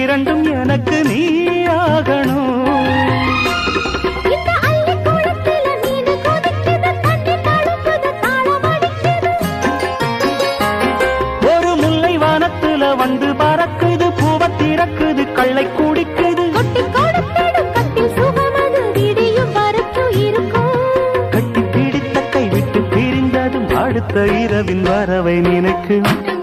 இரண்டும் எனக்கு நீ ஆகணும். ஒரு முல்லை வானத்துல வந்து பறக்குது, பூவ திறக்குது, கள்ளை குடிக்குது. கட்டி பிடித்த கை விட்டு பிரிந்ததும் அடுத்த இரவின் வரவை நினைக்கும்.